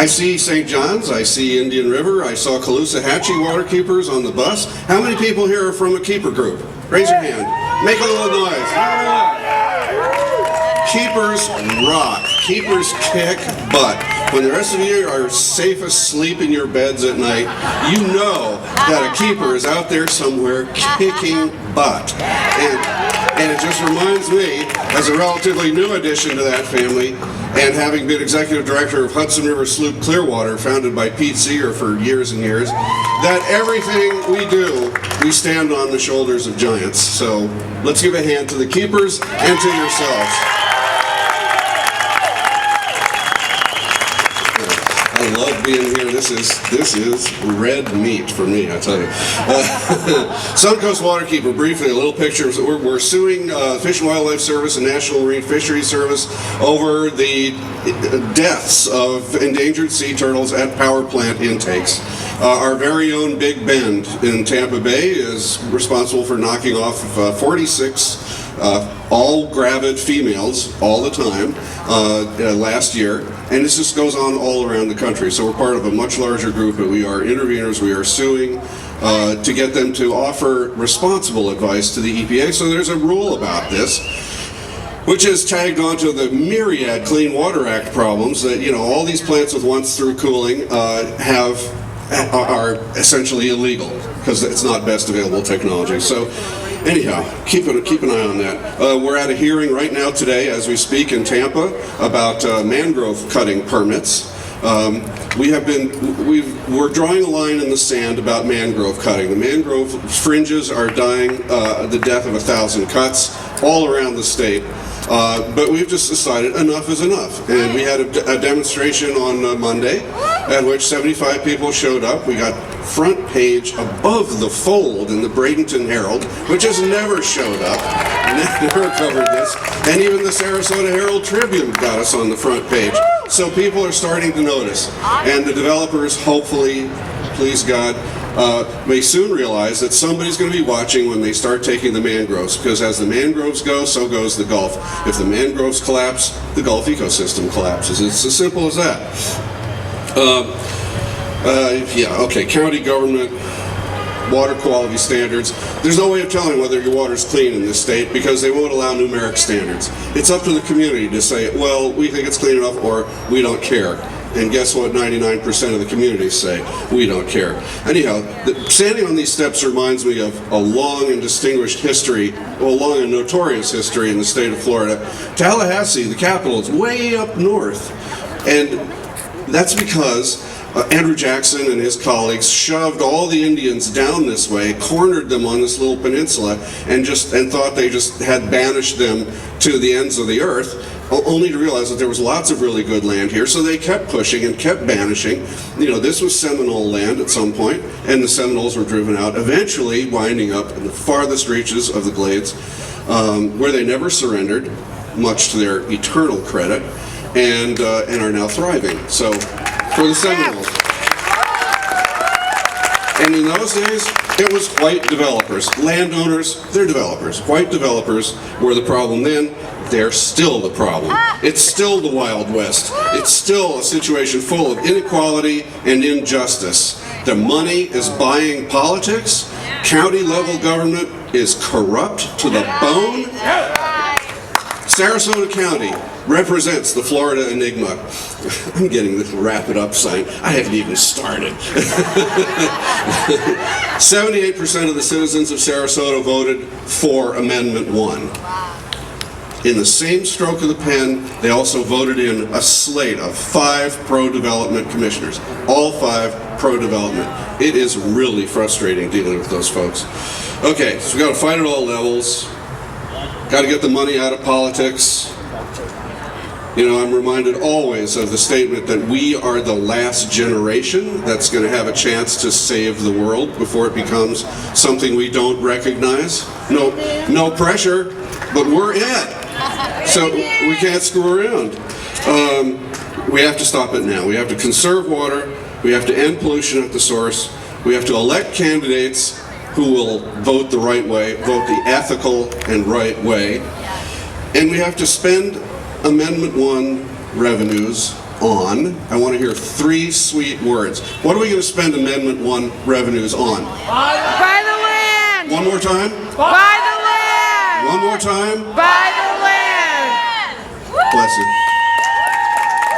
I see St. John's, I see Indian River, I saw Tallahassee Waterkeepers on the bus. How many people here are from a keeper group? Raise your hand. Make a little noise. Keepers rock. Keepers kick butt. When the rest of you are safe asleep in your beds at night, you know that a keeper is out there somewhere kicking butt. And it just reminds me, as a relatively new addition to that family, and having been executive director of Hudson River Sloop Clearwater, founded by Pete Seeger for years and years, that everything we do, we stand on the shoulders of giants. So let's give a hand to the keepers and to yourselves. I love being here. This is red meat for me, I tell you. Suncoast Waterkeeper, briefly, a little picture. We're suing Fish and Wildlife Service and National Marine Fisheries Service over the deaths of endangered sea turtles at power plant intakes. Our very own Big Bend in Tampa Bay is responsible for knocking off 46 all gravid females all the time last year, and this just goes on all around the country. So we're part of a much larger group, but we are interveners. We are suing to get them to offer responsible advice to the EPA. So there's a rule about this, which is tagged onto the myriad Clean Water Act problems that, you know, all these plants with once-through cooling are essentially illegal because it's not best available technology. So anyhow, keep an eye on that. We're at a hearing right now today, as we speak, in Tampa about mangrove cutting permits. We're drawing a line in the sand about mangrove cutting. The mangrove fringes are dying the death of 1,000 cuts all around the state. But we've just decided enough is enough. And we had a demonstration on Monday at which 75 people showed up. We got front page above the fold in the Bradenton Herald, which has never showed up, never covered this. And even the Sarasota Herald Tribune got us on the front page. So people are starting to notice. And the developers, hopefully, please God, may soon realize that somebody's going to be watching when they start taking the mangroves, because as the mangroves go, so goes the Gulf. If the mangroves collapse, the Gulf ecosystem collapses. It's as simple as that. County government, water quality standards. There's no way of telling whether your water's clean in this state because they won't allow numeric standards. It's up to the community to say, well, we think it's clean enough, or we don't care. And guess what 99% of the communities say? We don't care. Anyhow, standing on these steps reminds me of a long and distinguished history, a long and notorious history in the state of Florida. Tallahassee, the capital, is way up north. And that's because Andrew Jackson and his colleagues shoved all the Indians down this way, cornered them on this little peninsula, and thought they just had banished them to the ends of the earth, only to realize that there was lots of really good land here. So they kept pushing and kept banishing. You know, this was Seminole land at some point, and the Seminoles were driven out, eventually winding up in the farthest reaches of the Glades, where they never surrendered, much to their eternal credit, and are now thriving. So, for the Seminoles. And in those days, it was white developers. Landowners, they're developers. White developers were the problem then. They're still the problem. It's still the Wild West. It's still a situation full of inequality and injustice. The money is buying politics. County level government is corrupt to the bone. Sarasota County represents the Florida enigma. I'm getting the wrap it up sign. I haven't even started. 78% of the citizens of Sarasota voted for Amendment 1. In the same stroke of the pen, they also voted in a slate of 5 pro-development commissioners. All 5 pro-development. It is really frustrating dealing with those folks. Okay, so we got to fight at all levels. Got to get the money out of politics. You know, I'm reminded always of the statement that we are the last generation that's going to have a chance to save the world before it becomes something we don't recognize. No pressure, but we're it. So we can't screw around. We have to stop it now. We have to conserve water. We have to end pollution at the source. We have to elect candidates who will vote the right way, vote the ethical and right way. And we have to spend Amendment 1 revenues on? I want to hear 3 sweet words. What are we going to spend Amendment 1 revenues on? Buy the land! One more time? Buy the land! One more time? Buy the